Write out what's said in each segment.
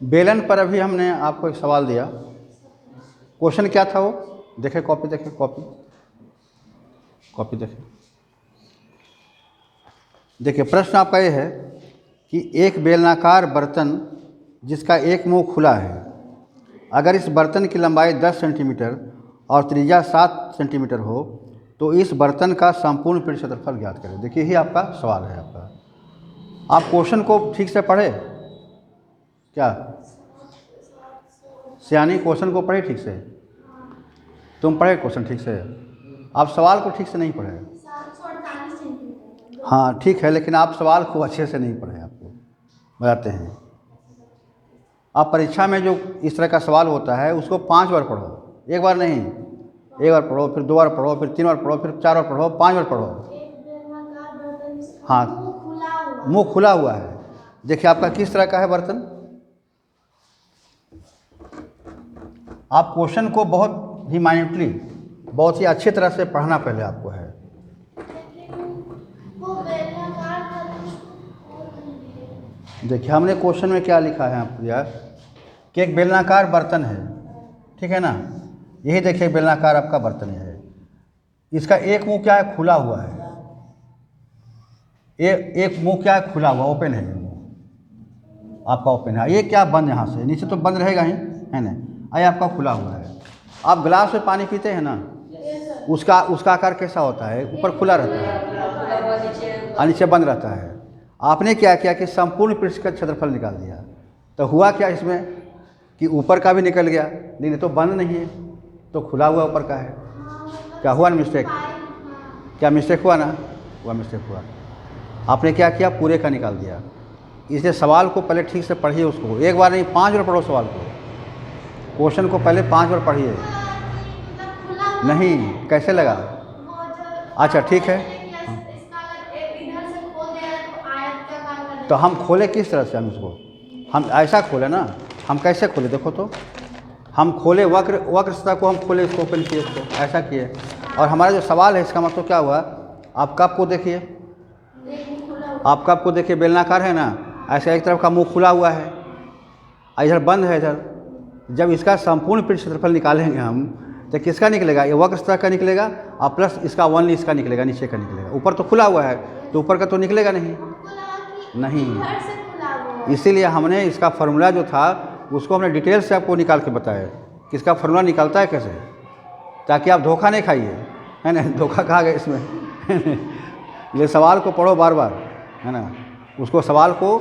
बेलन पर अभी हमने आपको एक सवाल दिया। क्वेश्चन क्या था वो देखें, कॉपी देखें, कॉपी देखें। देखिए प्रश्न आपका ये है कि एक बेलनाकार बर्तन जिसका एक मुंह खुला है, अगर इस बर्तन की लंबाई 10 सेंटीमीटर और त्रिज्या 7 सेंटीमीटर हो तो इस बर्तन का संपूर्ण पृष्ठ क्षेत्रफल ज्ञात करें। देखिए ही आपका सवाल है। आप क्वेश्चन को ठीक से पढ़े क्या? सियानी क्वेश्चन को पढ़े ठीक से? तुम पढ़े क्वेश्चन ठीक से, आप सवाल को ठीक से नहीं पढ़े। हाँ ठीक है, लेकिन आप सवाल को अच्छे से नहीं पढ़े। आपको बताते हैं, आप परीक्षा में जो इस तरह का सवाल होता है उसको 5 बार पढ़ो, एक बार नहीं, एक बार पढ़ो, फिर 2 बार पढ़ो, फिर 3 बार पढ़ो, फिर 4 बार पढ़ो, 5 बार पढ़ो। हाँ, मुंह खुला हुआ है। देखिए आपका किस तरह का है बर्तन। आप क्वेश्चन को बहुत ही माइन्यूटली, बहुत ही अच्छी तरह से पढ़ना पहले आपको है। देखिए हमने क्वेश्चन में क्या लिखा है आपको यार, कि एक बेलनाकार बर्तन है, ठीक है ना। यही देखिए बेलनाकार आपका बर्तन है, इसका एक मुंह क्या है, खुला हुआ है। एक मुंह क्या है, खुला हुआ, ओपन है। मुंह आपका ओपन है, ये क्या बंद, यहाँ से नीचे तो बंद रहेगा ही, है ना। ये आपका खुला हुआ है। आप गिलास में पानी पीते हैं ना, उसका आकार कैसा होता है, ऊपर खुला रहता है और नीचे बंद रहता है। आपने क्या किया कि संपूर्ण पृष्ठ का क्षेत्रफल निकाल दिया, तो हुआ क्या इसमें कि ऊपर का भी निकल गया, नहीं तो बंद नहीं है, तो खुला हुआ ऊपर का है। क्या हुआ ना मिस्टेक, क्या मिस्टेक हुआ ना, हुआ मिस्टेक हुआ। आपने क्या किया, पूरे का निकाल दिया। इसलिए सवाल को पहले ठीक से पढ़िए, उसको एक बार नहीं 5 बार पढ़ो सवाल को। क्वेश्चन को पहले 5 बार पढ़िए। नहीं, कैसे लगा? अच्छा ठीक है, तो हम खोले किस तरह से, हम इसको हम ऐसा खोले ना, हम कैसे खोले देखो तो, हम खोले वक्र सतह को हम खोले, इसको ओपन किए, इसको ऐसा किए। और हमारा जो सवाल है इसका मतलब क्या हुआ, आप कप को देखिए, आप कप को देखिए, बेलनाकार है ना, ऐसा एक तरफ का मुंह खुला हुआ है, इधर बंद है इधर। जब इसका संपूर्ण पृष्ठ क्षेत्रफल निकालेंगे हम, तो किसका निकलेगा, ये वक्र सतह का निकलेगा, और प्लस इसका ओनली इसका निकलेगा, नीचे का निकलेगा। ऊपर तो खुला हुआ है, तो ऊपर का तो निकलेगा नहीं। इसीलिए हमने इसका फार्मूला जो था उसको हमने डिटेल से आपको निकाल के बताया कि इसका फार्मूला निकलता है कैसे, ताकि आप धोखा नहीं खाइए, है ना। धोखा खा गए इसमें। ये सवाल को पढ़ो बार बार, है ना। उसको सवाल को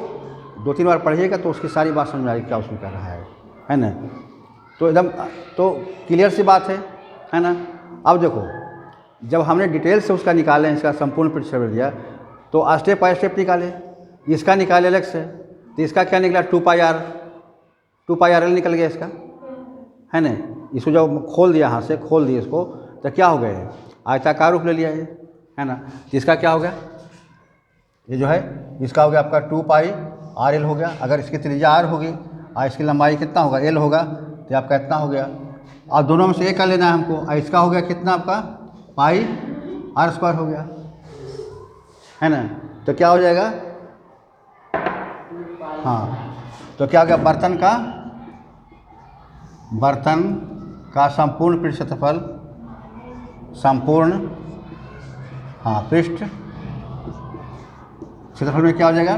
2-3 बार पढ़िएगा तो उसकी सारी बात समझ आएगी क्या उसमें कर रहा है ना। तो एकदम तो क्लियर सी बात है ना। अब देखो, जब हमने डिटेल से उसका निकाले, इसका संपूर्ण पृष्ठ क्षेत्रफल दिया, तो स्टेप बाय स्टेप निकाले। इसका निकाले अलग से, तो इसका क्या निकला, 2πr l निकल गया इसका, है ना। इसको जब खोल दिया, यहाँ से खोल दिया इसको, तो क्या हो गया, आयताकार रूप ले लिया ये, है ना। तो इसका क्या हो गया, ये जो है इसका हो गया आपका 2πr l हो गया। अगर इसकी त्रिज्या r होगी और इसकी लंबाई कितना होगा, l होगा, तो आपका इतना हो गया। और दोनों में से एक का लेना है हमको, और इसका हो गया कितना आपका πr² हो गया, है ना। तो क्या हो जाएगा, हाँ, तो क्या हो गया, बर्तन का संपूर्ण पृष्ठ क्षेत्रफल, संपूर्ण पृष्ठ क्षेत्रफल में क्या हो जाएगा,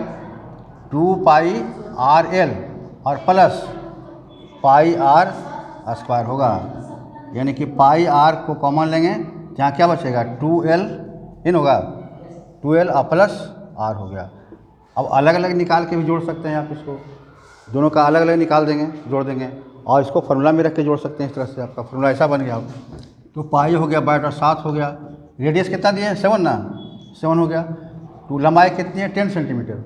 2πr l और प्लस πr² होगा। यानी कि πr को कॉमन लेंगे, यहाँ क्या बचेगा, 2l इन होगा, 2l और प्लस r हो गया। अब अलग अलग निकाल के भी जोड़ सकते हैं आप, इसको दोनों का अलग अलग निकाल देंगे, जोड़ देंगे, और इसको फार्मूला में रख के जोड़ सकते हैं। इस तरह से आपका फार्मूला ऐसा बन गया। तो पाई हो गया, बाय 7 हो गया। रेडियस कितना दिए हैं, 7 ना, 7 हो गया। तो लंबाई कितनी है, 10 सेंटीमीटर।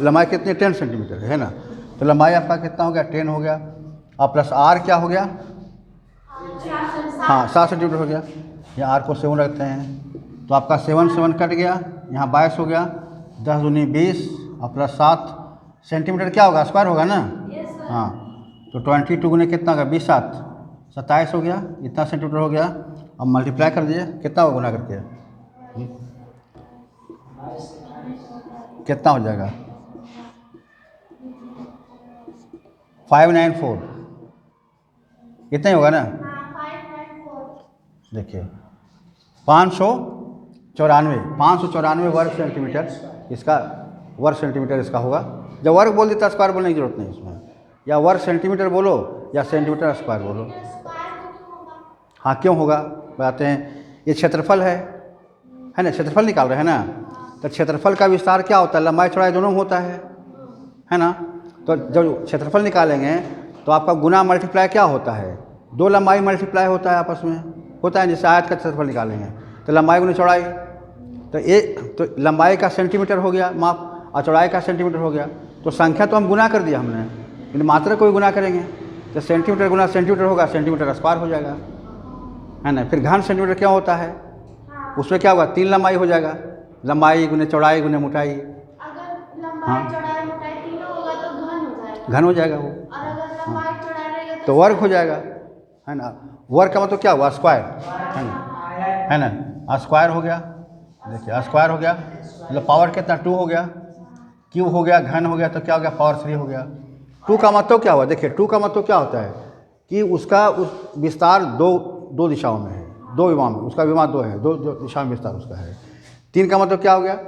लंबाई कितनी है, 10 सेंटीमीटर है ना। तो लंबाई आपका कितना हो गया, 10 हो गया, और प्लस r क्या हो गया, 7 सेंटीमीटर हो गया। यहाँ r को 7 रखते हैं, तो आपका 7 कट गया, यहाँ 22 हो गया, 10 दूनी 20 और प्लस 7 सेंटीमीटर क्या होगा, स्क्वायर होगा ना। हाँ, तो 22 गुने कितना होगा, 20 7 27 हो गया, इतना सेंटीमीटर हो गया। अब मल्टीप्लाई कर दीजिए, कितना होगा गुना करके, कितना हो जाएगा, 594 इतना ही होगा ना। 594 देखिए 594 वर्ग सेंटीमीटर इसका वर्ग सेंटीमीटर इसका होगा। जब वर्ग बोल देता स्क्वायर बोलने की जरूरत नहीं इसमें, या वर्ग सेंटीमीटर बोलो या सेंटीमीटर स्क्वायर बोलो। हाँ क्यों होगा बताते हैं। ये क्षेत्रफल है ना, क्षेत्रफल निकाल रहे हैं ना। तो क्षेत्रफल का विस्तार क्या होता है, लंबाई चौड़ाई दोनों में होता है ना। तो जब क्षेत्रफल निकालेंगे तो आपका गुना मल्टीप्लाई क्या होता है, दो लंबाई मल्टीप्लाई होता है आपस में, होता है। जैसे आयत का क्षेत्रफल निकालेंगे तो लंबाई गुना चौड़ाई, तो लंबाई का सेंटीमीटर हो गया माप और चौड़ाई का सेंटीमीटर हो गया। तो संख्या तो हम गुना कर दिया हमने, लेकिन मात्रा को भी गुना करेंगे तो सेंटीमीटर गुना सेंटीमीटर होगा, सेंटीमीटर स्क्वायर हो जाएगा, है ना। फिर घन सेंटीमीटर क्या होता है, उसमें क्या होगा, 3 लंबाई हो जाएगा, लंबाई गुने चौड़ाई गुने मोटाई। अगर लंबाई चौड़ाई मोटाई तीनों होगा तो घन हो जाएगा वो, और अगर लंबाई चौड़ाई रहेगा तो वर्ग हो जाएगा, है ना। वर्ग का मतलब क्या हुआ, स्क्वायर, है ना। स्क्वायर हो गया, देखिए स्क्वायर हो गया, मतलब पावर कितना 2 हो गया, क्यूब हो गया, घन हो गया, तो क्या हो गया, पावर 3 हो गया। 2 का मतलब क्या हुआ, देखिए 2 का मतलब क्या होता है कि उसका उस विस्तार दो दिशाओं में है, दो विमा में, उसका विमा 2 है, दो दिशा में विस्तार उसका है। 3 का मतलब क्या हो गया,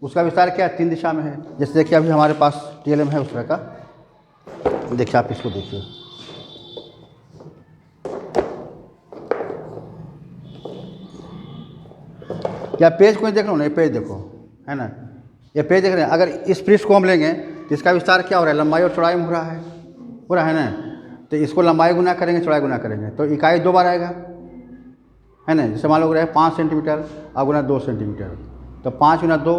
उसका विस्तार क्या है, 3 दिशा में है। जैसे देखिए अभी हमारे पास TLM है उस तरह का, देखिए आप इसको देखिए, या पेज को देख लो ना, ये पेज देखो, है ना, ये पेज देख रहे हैं। अगर इस पृष्ठ को हम लेंगे तो इसका विस्तार क्या हो रहा है, लंबाई और चौड़ाई में हो रहा है ना। तो इसको लंबाई गुना करेंगे, चौड़ाई गुना करेंगे तो इकाई 2 बार आएगा, है ना। जैसे मान लो रहे 5 सेंटीमीटर और गुना 2 सेंटीमीटर, तो 5 गुना 2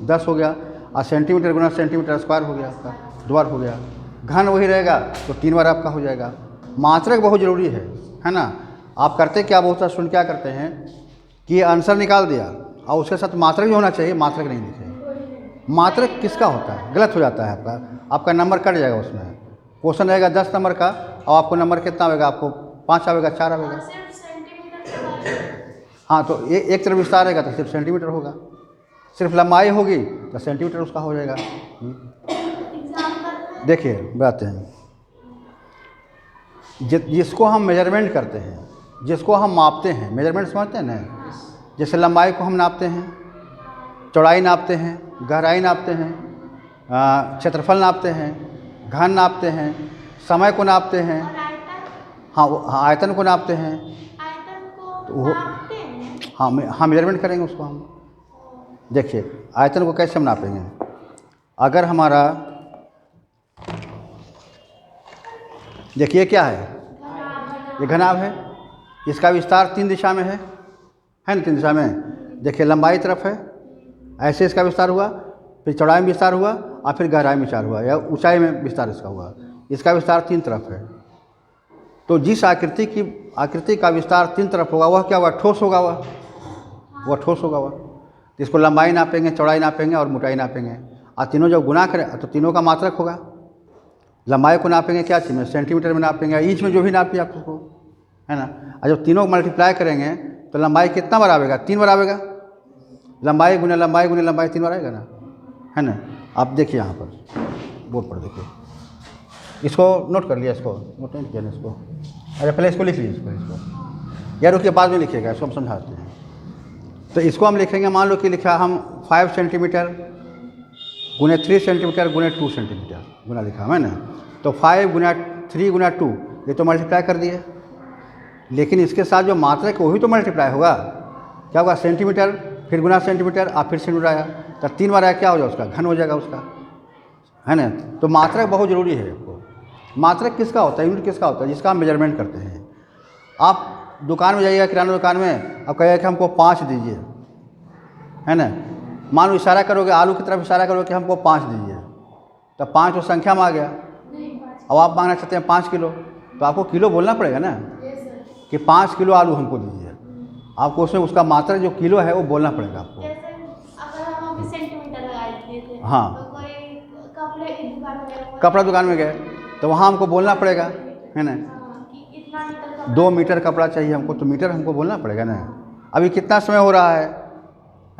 10 हो गया, और सेंटीमीटर गुना सेंटीमीटर स्क्वायर हो गया, आपका 2 बार हो गया। घन वही रहेगा तो 3 बार आपका हो जाएगा। मात्रक बहुत ज़रूरी है ना। आप करते क्या, बहुत सारे स्टूडेंट क्या करते हैं कि आंसर निकाल दिया और उसके साथ मात्रक भी होना चाहिए, मात्रक नहीं लिखे। मात्रक किसका होता है, गलत हो जाता है, आपका नंबर कट जाएगा उसमें। क्वेश्चन रहेगा 10 नंबर का और आपको नंबर कितना आएगा, आपको 5 आएगा, 4 आएगा। हाँ तो एक तरफ विस्तार रहेगा तो सिर्फ सेंटीमीटर होगा, सिर्फ लंबाई होगी तो सेंटीमीटर उसका हो जाएगा। देखिए बताते हैं, जिसको हम मेजरमेंट करते हैं, जिसको हम मापते हैं, मेजरमेंट समझते हैं ना। जैसे लंबाई को हम नापते हैं, चौड़ाई नापते हैं, गहराई नापते हैं, क्षेत्रफल नापते हैं, घन नापते हैं, समय को नापते हैं, हाँ आयतन को नापते हैं, तो हाँ मेजरमेंट करेंगे उसको हम। देखिए आयतन को कैसे हम नापेंगे, अगर हमारा, देखिए क्या है, ये घनाभ है, इसका विस्तार 3 दिशा में है ना, 3 दिशा में। देखिए लंबाई तरफ है, ऐसे इसका विस्तार हुआ, फिर चौड़ाई में विस्तार हुआ और फिर गहराई में विस्तार हुआ, या ऊंचाई में विस्तार इसका हुआ। इसका विस्तार 3 तरफ है। तो जिस आकृति का विस्तार 3 तरफ होगा वह क्या होगा, ठोस होगा, वह ठोस होगा वह। तो इसको लंबाई नापेंगे, चौड़ाई नापेंगे और मोटाई नापेंगे, और तीनों जब गुना करें तो तीनों का मात्रक होगा। लंबाई को नापेंगे क्या चीज़ में, सेंटीमीटर में नापेंगे, इंच में जो भी नापिए आप उसको, है ना। और जब तीनों को मल्टीप्लाई करेंगे तो लंबाई कितना बार आएगा, 3 बार आएगा। लंबाई गुने लंबाई गुने लंबाई 3 बार आएगा ना, है ना। आप देखिए यहाँ पर बोर्ड पर देखिए, इसको नोट कर लिया, इसको नोट नहीं किया ना इसको। अरे पहले इसको लिख लीजिए, इसको या रुकिए बाद में लिखिएगा, इसको हम समझाते हैं। तो इसको हम लिखेंगे, मान लो कि लिखा हम 5 सेंटीमीटर गुने 3 सेंटीमीटर गुने 2 सेंटीमीटर गुना लिखा है ना। तो 5 गुना 3 गुना 2 ये तो मल्टीप्लाई कर दिए, लेकिन इसके साथ जो मात्रक है वही तो मल्टीप्लाई होगा। क्या होगा, सेंटीमीटर फिर गुना सेंटीमीटर और फिर सेंटीमीटर आया, तो 3 बार आया, क्या हो जाएगा उसका, घन हो जाएगा उसका, है ना। तो मात्रक बहुत ज़रूरी है आपको। मात्रक किसका होता है, यूनिट किसका होता है, जिसका हम मेजरमेंट करते हैं। आप दुकान में जाइएगा, किराना दुकान में, अब कहिएगा कि हमको 5 दीजिए, है ना। मान लो इशारा करोगे, आलू की तरफ इशारा करोगे कि हमको 5 दीजिए, तो 5 तो संख्या में आ गया। अब आप मांगना चाहते हैं 5 किलो, तो आपको किलो बोलना पड़ेगा ना, कि 5 किलो आलू हमको दीजिए। आपको उसमें उसका मात्रा जो किलो है वो बोलना पड़ेगा आपको। अगर हम अभी सेंटीमीटर लगा दिए थे, हाँ, तो कोई कपड़ा दुकान में गए तो वहाँ हमको बोलना पड़ेगा, है ना, कि इतना मीटर 2 मीटर कपड़ा चाहिए हमको, तो मीटर हमको बोलना पड़ेगा ना। अभी कितना समय हो रहा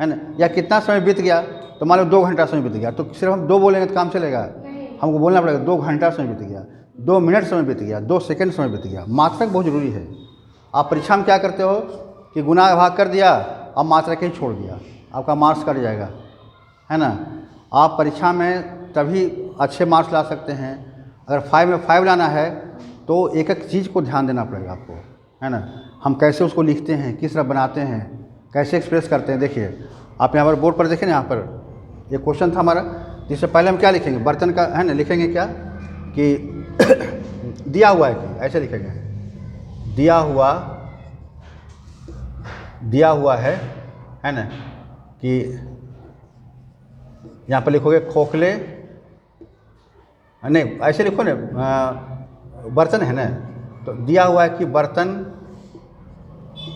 है ना, या कितना समय बीत गया, तो मान लो 2 घंटा समय बीत गया, तो सिर्फ हम 2 बोलेंगे तो काम चलेगा, हमको बोलना पड़ेगा 2 घंटा समय बीत गया। 2 मिनट समय बीत गया, 2 सेकंड समय बीत गया। मात्रक बहुत ज़रूरी है। आप परीक्षा में क्या करते हो कि गुना भाग कर दिया, अब मात्रक ही छोड़ दिया, आपका मार्क्स कट जाएगा, है ना। आप परीक्षा में तभी अच्छे मार्क्स ला सकते हैं, अगर 5 में 5 लाना है तो एक एक चीज़ को ध्यान देना पड़ेगा आपको, है ना। हम कैसे उसको लिखते हैं, किस तरह बनाते हैं, कैसे एक्सप्रेस करते हैं। देखिए आप यहाँ पर बोर्ड पर देखें ना, यहाँ पर ये क्वेश्चन था हमारा, जिससे पहले हम क्या लिखेंगे, बर्तन का, है ना, लिखेंगे क्या कि दिया हुआ है, कि ऐसे लिखेंगे दिया हुआ है ना, कि यहाँ पर लिखोगे खोखले, नहीं ऐसे लिखो ना, बर्तन है ना, तो दिया हुआ है कि बर्तन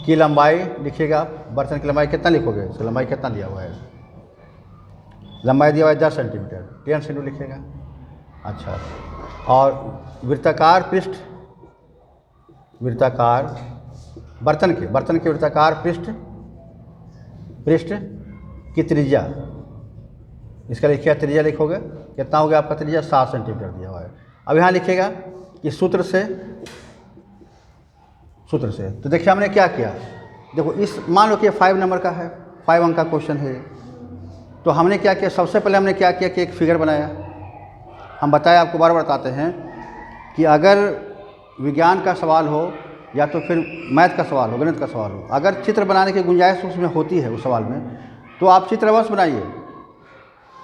की लंबाई लिखिएगा आप। बर्तन की लंबाई कितना लिखोगे, तो लंबाई कितना दिया हुआ है, लंबाई दिया हुआ है 10 सेंटीमीटर, 10 सेंटीमीटर लिखिएगा। अच्छा, और वृत्ताकार पृष्ठ, वृत्ताकार बर्तन के वृत्ताकार पृष्ठ की त्रिज्या, इसका लिखिएगा, त्रिज्या लिखोगे कितना हो गया आपका त्रिज्या, 7 सेंटीमीटर दिया हुआ है। अब यहाँ लिखिएगा कि सूत्र से, तो देखिए हमने क्या किया, देखो इस मान लो कि 5 नंबर का है, 5 अंक का क्वेश्चन है, तो हमने क्या किया, सबसे पहले हमने क्या किया कि एक फिगर बनाया। हम बताए, आपको बार बार बताते हैं कि अगर विज्ञान का सवाल हो या तो फिर मैथ का सवाल हो, गणित का सवाल हो, अगर चित्र बनाने की गुंजाइश उसमें होती है उस सवाल में, तो आप चित्र अवश्य बनाइए।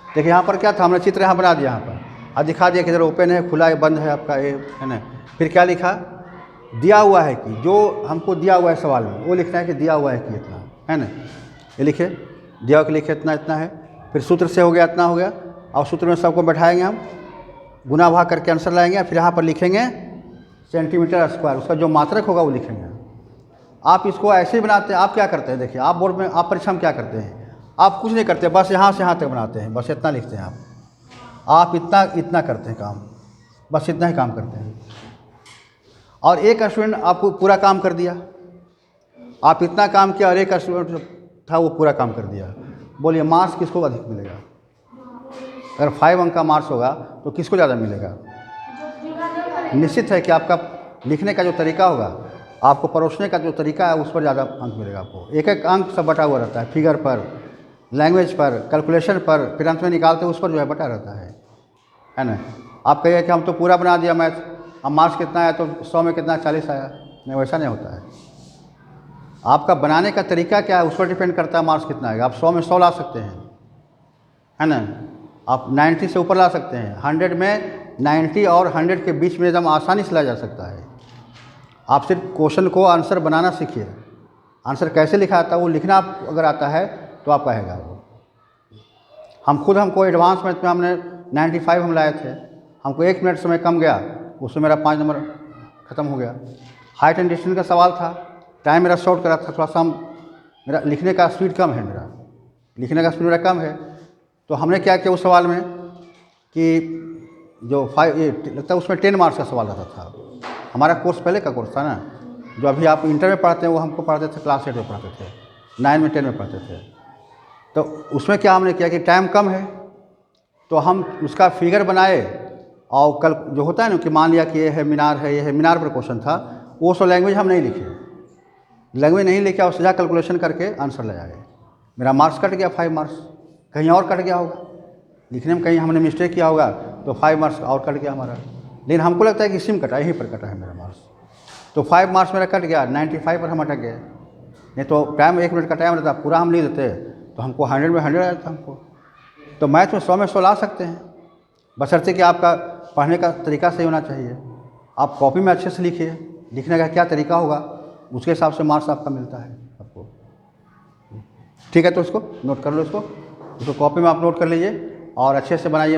देखिए यहाँ पर क्या था, हमने चित्र यहाँ बना दिया, यहाँ पर और दिखा दिया कि इधर ओपन है, खुला है, बंद है आपका ये, है ना। फिर क्या लिखा, दिया हुआ है कि जो हमको दिया हुआ है सवाल में वो लिखना है कि दिया हुआ है कि इतना, है ना। ये लिखे, दिया हुआ के लिखे इतना है, फिर सूत्र से हो गया इतना हो गया, और सूत्र में सबको बैठाएंगे हम, गुना भाग करके आंसर लाएंगे, फिर यहाँ पर लिखेंगे सेंटीमीटर स्क्वायर, उसका जो मात्रक होगा वो लिखेंगे। आप इसको ऐसे ही बनाते हैं। आप क्या करते हैं, देखिए आप बोर्ड में, आप परीक्षा में क्या करते हैं, आप कुछ नहीं करते, बस यहाँ से यहाँ तक बनाते हैं, बस इतना लिखते हैं आप इतना करते हैं काम, बस इतना ही काम करते हैं। और एक स्टूडेंट आपको पूरा काम कर दिया, आप इतना काम किया और एक स्टूडेंट था वो पूरा काम कर दिया। बोलिए मार्क्स किसको अधिक मिलेगा, अगर 5 अंक का मार्क्स होगा तो किसको ज़्यादा मिलेगा। निश्चित है कि आपका लिखने का जो तरीका होगा, आपको परोसने का जो तरीका है, उस पर ज़्यादा अंक मिलेगा आपको। एक एक अंक सब बटा हुआ रहता है, फिगर पर, लैंग्वेज पर, कैलकुलेशन पर, फिर अंत में निकालते हैं उस पर जो है बटा रहता है ना। आप कहिए कि हम तो पूरा बना दिया मैथ, अब मार्क्स कितना आया, तो 100 में कितना 40 आया, नहीं वैसा नहीं होता है। आपका बनाने का तरीका क्या है उस पर डिपेंड करता है मार्क्स कितना आएगा। आप 100 में 100 ला सकते हैं, है ना, आप 90 से ऊपर ला सकते हैं, 100 में 90 और 100 के बीच में एकदम आसानी से ला जा सकता है। आप सिर्फ क्वेश्चन को आंसर बनाना सीखिए, आंसर कैसे लिखा आता है वो लिखना आप अगर आता है तो आप कहेगा वो। हमको एडवांस मैथ में हमने 95 हम लाए थे, हमको 1 मिनट समय कम गया, उसमें मेरा 5 नंबर ख़त्म हो गया। हाइट एंड डिस्टेंस का सवाल था, टाइम मेरा शॉर्ट करा था, थोड़ा सा मेरा लिखने का स्पीड कम है, लिखने का स्पीड मेरा कम है। तो हमने क्या किया उस सवाल में कि जो 5 ये लगता है उसमें 10 मार्क्स का सवाल आता था। हमारा कोर्स पहले का कोर्स था ना, जो अभी आप इंटर में पढ़ते हैं वो हमको पढ़ाते थे क्लास 8 में पढ़ाते थे, 9 में 10 में पढ़ते थे। तो उसमें क्या हमने किया कि टाइम कम है तो हम उसका फिगर बनाए, और कल जो होता है ना कि मान लिया कि ये है मीनार है, ये है मीनार पर क्वेश्चन था, वो सो लैंग्वेज हम नहीं लिखे, लैंग्वेज नहीं लिखे और सीधा कैलकुलेशन करके आंसर ले आए। मेरा मार्क्स कट गया 5 मार्क्स, कहीं और कट गया होगा, लिखने में कहीं हमने मिस्टेक किया होगा तो 5 मार्क्स और कट गया हमारा। लेकिन हमको लगता है कि इसी में कटा, यहीं पर कटा है मेरा मार्क्स, तो 5 मार्क्स मेरा कट गया, 95 पर हम अटक गए। नहीं तो टाइम 1 मिनट का टाइम रहता, पूरा हम लिख देते तो हमको 100 में 100 आया था हमको। तो मैथ में 100 में 100 ला सकते हैं, बशर्ते कि आपका पढ़ने का तरीका सही होना चाहिए। आप कॉपी में अच्छे से लिखिए, लिखने का क्या तरीका होगा उसके हिसाब से मार्क्स आपका मिलता है आपको। ठीक है, तो इसको नोट कर लो, इसको कॉपी में आप नोट कर लीजिए और अच्छे से बनाइए।